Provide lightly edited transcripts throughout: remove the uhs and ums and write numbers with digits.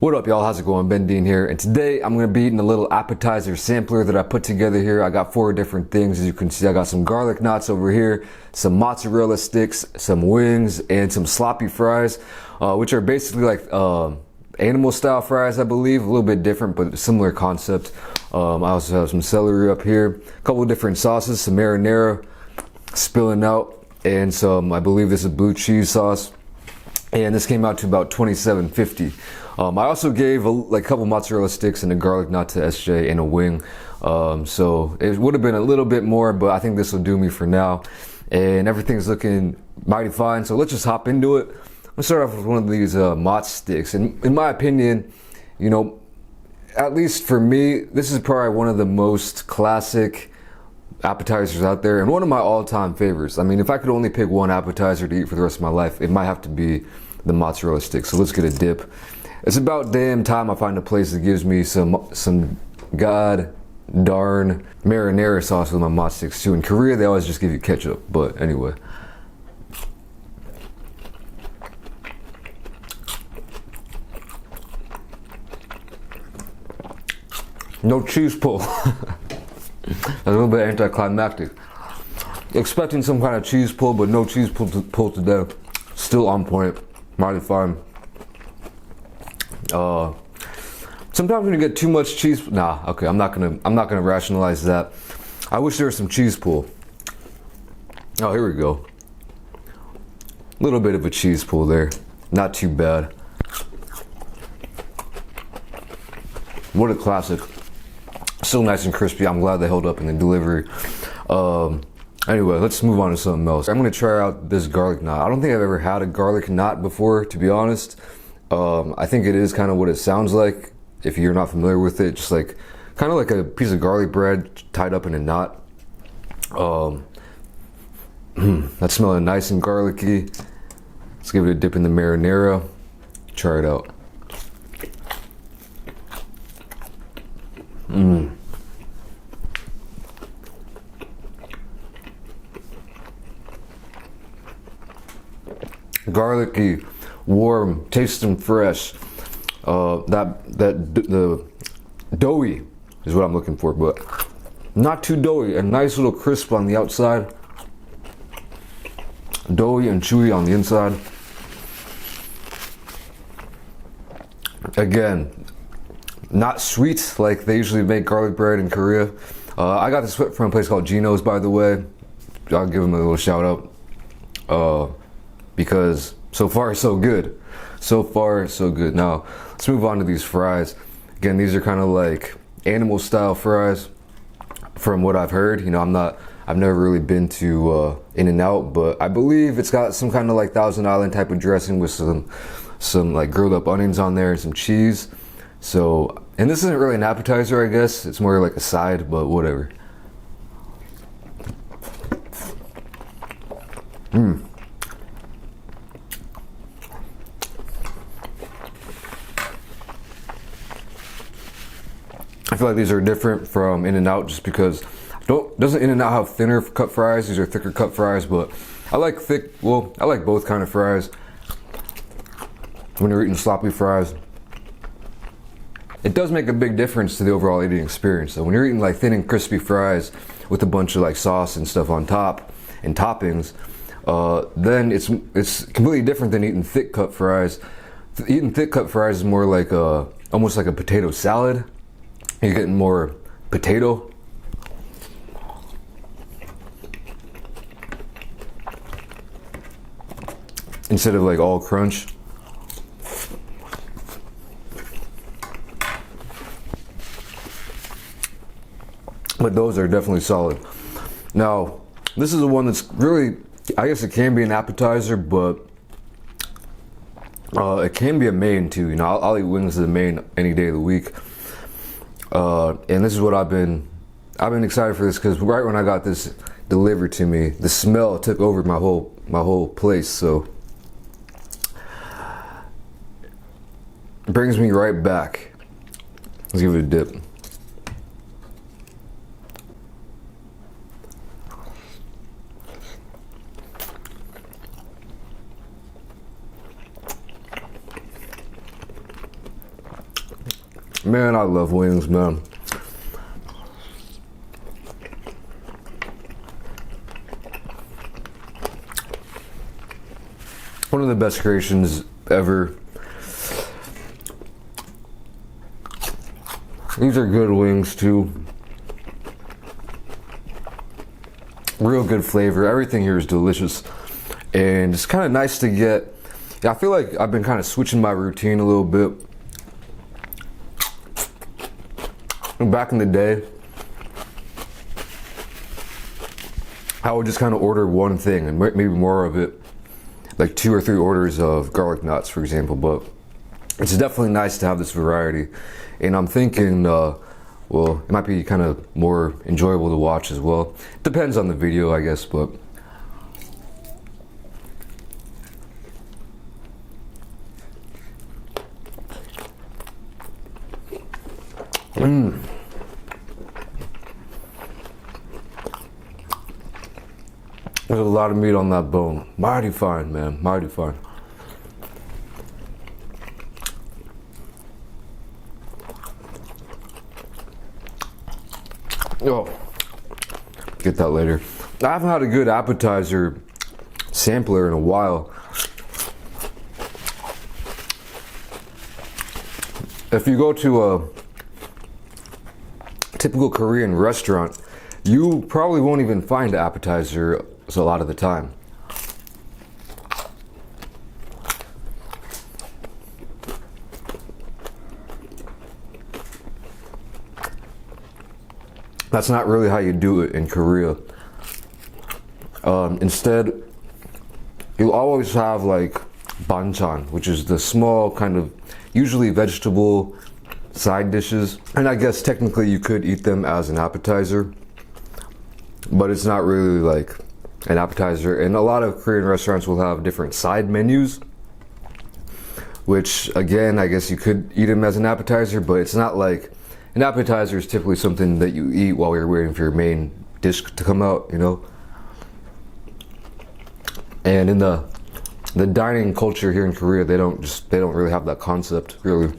What up, y'all? How's it going? BenDeen here, and today I'm gonna be eating a little appetizer sampler that I put together here. I got 4 different things. As you can see, I got some garlic knots over here, some mozzarella sticks, some wings, and some sloppy fries, which are basically like animal style fries, I believe. A little bit different, but similar concept. I also have some celery up here, a couple of different sauces, some marinara spilling out, and some, I believe this is blue cheese sauce. And this came out to about $27.50. I also gave a couple mozzarella sticks and a garlic knot to SJ and a wing. So it would have been a little bit more, but I think this will do me for now. And everything's looking mighty fine. So let's just hop into it. Let's start off with one of these mozz sticks. And in my opinion, you know, at least for me, this is probably one of the most classic appetizers out there and one of my all-time favorites. I mean, if I could only pick one appetizer to eat for the rest of my life, it might have to be the mozzarella stick. So let's get a dip. It's about damn time I find a place that gives me some god darn marinara sauce with my mozz sticks too. In Korea, they always just give you ketchup, but anyway. No cheese pull. A little bit anticlimactic. Expecting some kind of cheese pull, but no cheese pull today. Still on point. Mighty fine. Sometimes when you get too much cheese, I'm not gonna rationalize that. I wish there was some cheese pull. Oh, here we go. A little bit of a cheese pull there. Not too bad. What a classic. Still nice and crispy. I'm glad they held up in the delivery. Anyway, let's move on to something else. I'm gonna try out this garlic knot. I don't think I've ever had a garlic knot before, to be honest. I think it is kind of what it sounds like if you're not familiar with it. Just like, kind of like a piece of garlic bread tied up in a knot. That's smelling nice and garlicky. Let's give it a dip in the marinara. Try it out. Garlicky, warm, tasting fresh. The doughy is what I'm looking for, but not too doughy. A nice little crisp on the outside, doughy and chewy on the inside. Again, not sweet like they usually make garlic bread in Korea. I got this from a place called Gino's, by the way. I'll give them a little shout out. Because so far so good. So far so good. Now let's move on to these fries. Again, these are kind of like animal style fries from what I've heard. You know, I've never really been to In-N-Out, but I believe it's got some kind of like Thousand Island type of dressing with some like grilled up onions on there and some cheese. So, and this isn't really an appetizer, I guess. It's more like a side, but whatever. I feel like these are different from In-N-Out just because doesn't In-N-Out have thinner cut fries? These are thicker cut fries, but I like I like both kind of fries. When you're eating sloppy fries, it does make a big difference to the overall eating experience. So when you're eating like thin and crispy fries with a bunch of like sauce and stuff on top and toppings, then it's completely different than eating thick cut fries. Eating thick cut fries is more like almost like a potato salad. You're getting more potato. Instead of like all crunch. But those are definitely solid. Now, this is the one that's really, I guess it can be an appetizer, but it can be a main too. You know, I'll eat wings as a main any day of the week. And this is what I've been excited for this because right when I got this delivered to me, the smell took over my whole place. So it brings me right back. Let's give it a dip. Man, I love wings, man. One of the best creations ever. These are good wings too. Real good flavor. Everything here is delicious. And it's kind of nice to get, I feel like I've been kind of switching my routine a little bit. Back in the day, I would just kind of order one thing and maybe more of it, like 2 or 3 orders of garlic knots, for example. But it's definitely nice to have this variety. And I'm thinking, well, it might be kind of more enjoyable to watch as well. Depends on the video, I guess, but. There's a lot of meat on that bone. Mighty fine, man, mighty fine. Oh, get that later. I haven't had a good appetizer sampler in a while. If you go to a typical Korean restaurant, you probably won't even find an appetizer a lot of the time. That's not really how you do it in Korea. Instead, you'll always have like banchan, which is the small kind of usually vegetable side dishes. And I guess technically you could eat them as an appetizer, but it's not really like an appetizer. And a lot of Korean restaurants will have different side menus, which again, I guess you could eat them as an appetizer, but it's not like, an appetizer is typically something that you eat while you're waiting for your main dish to come out, you know? And in the dining culture here in Korea, they don't really have that concept, really.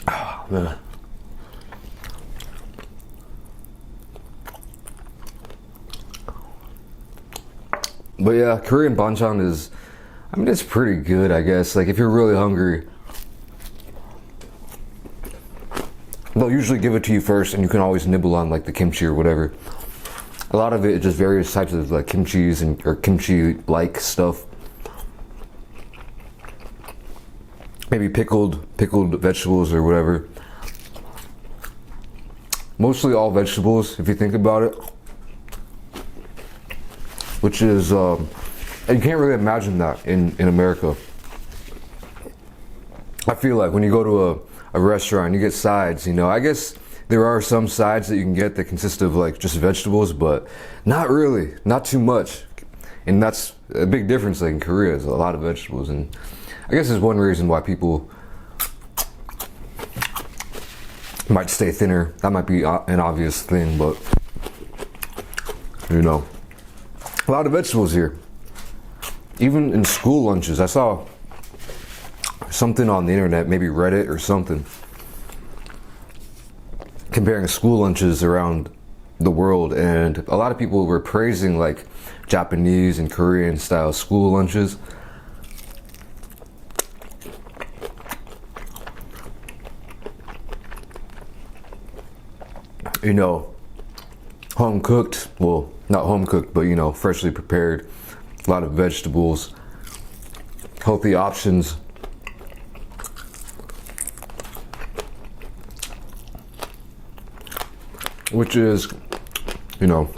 Oh, man. But yeah, Korean banchan is, I mean, it's pretty good, I guess. Like if you're really hungry, they'll usually give it to you first and you can always nibble on like the kimchi or whatever. A lot of it is just various types of like kimchis and or kimchi-like stuff. Maybe pickled vegetables or whatever. Mostly all vegetables, if you think about it. Which is, you can't really imagine that in America. I feel like when you go to a restaurant, you get sides, you know. I guess there are some sides that you can get that consist of like just vegetables, but not really, not too much. And that's a big difference like in Korea, is a lot of vegetables. And I guess there's one reason why people might stay thinner. That might be an obvious thing, but you know. A lot of vegetables here. Even in school lunches, I saw something on the internet, maybe Reddit or something, comparing school lunches around the world, and a lot of people were praising like Japanese and Korean style school lunches. You know, home cooked, well, not home cooked, but you know, freshly prepared, a lot of vegetables, healthy options. Which is, you know,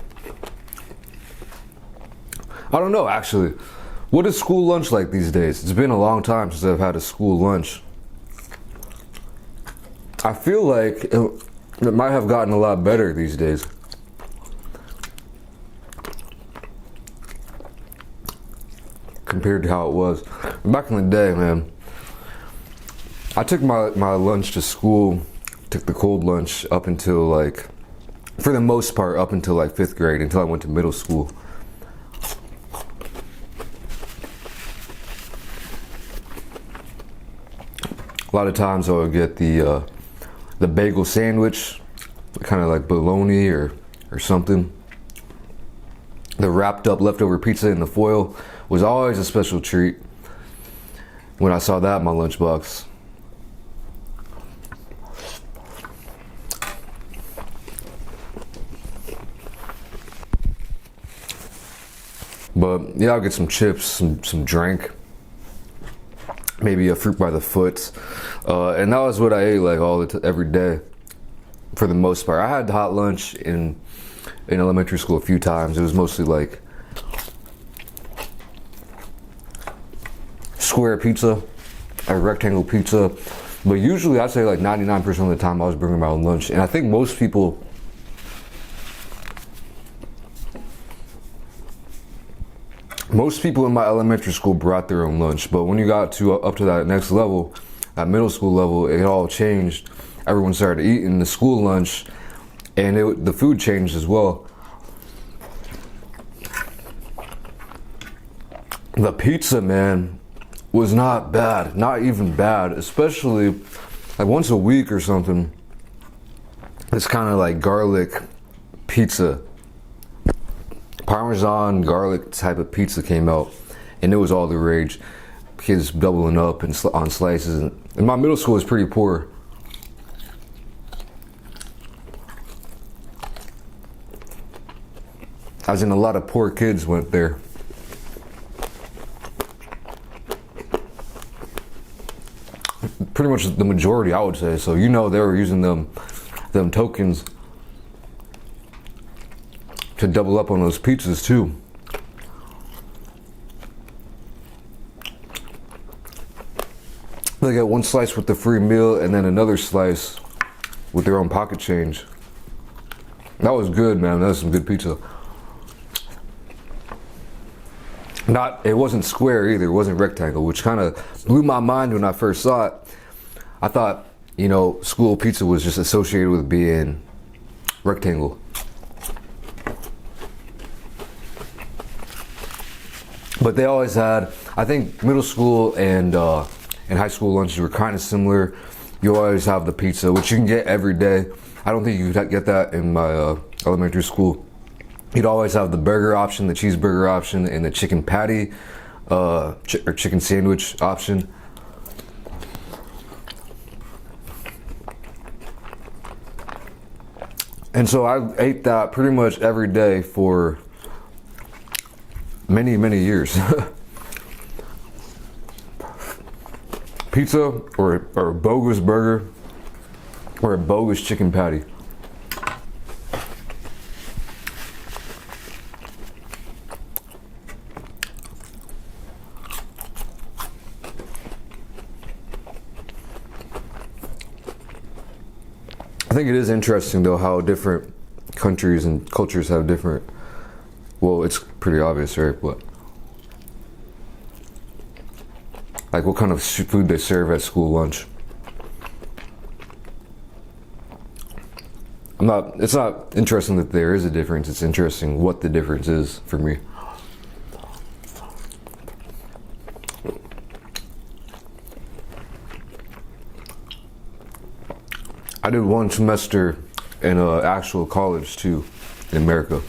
I don't know actually. What is school lunch like these days? It's been a long time since I've had a school lunch. I feel like it might have gotten a lot better these days. Compared to how it was back in the day, man. I took my lunch to school took the cold lunch up until like, for the most part, up until like 5th grade, until I went to middle school. A lot of times I would get the bagel sandwich, kind of like bologna or something. The wrapped up leftover pizza in the foil was always a special treat when I saw that in my lunchbox. But yeah, I'll get some chips, some drink, maybe a fruit by the foot, and that was what I ate like every day, for the most part. I had hot lunch in elementary school a few times. It was mostly like square pizza or rectangle pizza, but usually I'd say like 99% of the time I was bringing my own lunch. And I think most people in my elementary school brought their own lunch, but when you got up to that next level, at middle school level, it all changed. Everyone started eating the school lunch, and the food changed as well. The pizza, man, was not bad, not even bad, especially like once a week or something. It's kind of like garlic pizza. Parmesan garlic type of pizza came out, and it was all the rage. Kids doubling up and on slices, and my middle school was pretty poor. As in, a lot of poor kids went there. Pretty much the majority, I would say. So you know, they were using them tokens to double up on those pizzas too. They got one slice with the free meal and then another slice with their own pocket change. That was good, man. That was some good pizza. It wasn't square either. It wasn't rectangle, which kind of blew my mind when I first saw it. I thought, you know, school pizza was just associated with being rectangle. But they always had, I think middle school and high school lunches were kind of similar. You always have the pizza, which you can get every day. I don't think you could get that in my elementary school. You'd always have the burger option, the cheeseburger option, and the chicken patty or chicken sandwich option. And so I ate that pretty much every day for many, many years. Pizza or a bogus burger or a bogus chicken patty. I think it is interesting though how different countries and cultures have different, well, it's pretty obvious, right? But like what kind of food they serve at school lunch. It's not interesting that there is a difference, it's interesting what the difference is for me. I did one semester in actual college too, in America.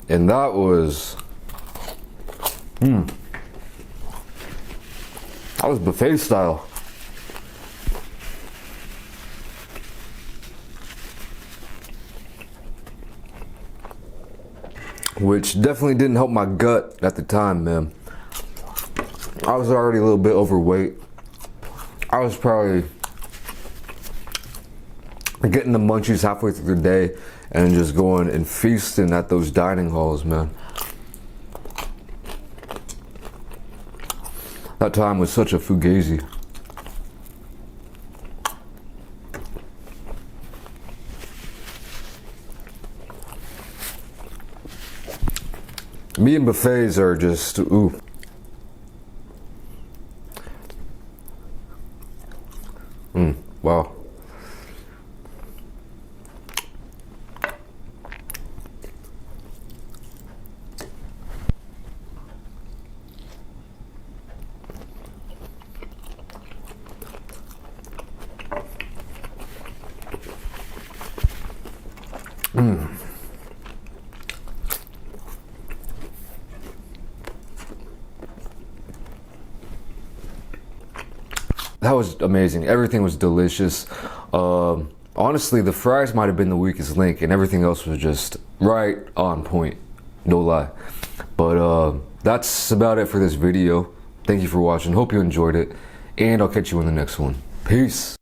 And that was, that was buffet style. Which definitely didn't help my gut at the time, man. I was already a little bit overweight. I was probably getting the munchies halfway through the day and just going and feasting at those dining halls, man. That time was such a fugazi. Me and buffets are just, ooh. Wow. That was amazing. Everything was delicious. Honestly, the fries might have been the weakest link, and everything else was just right on point. No lie. But that's about it for this video. Thank you for watching. Hope you enjoyed it, and I'll catch you in the next one. Peace.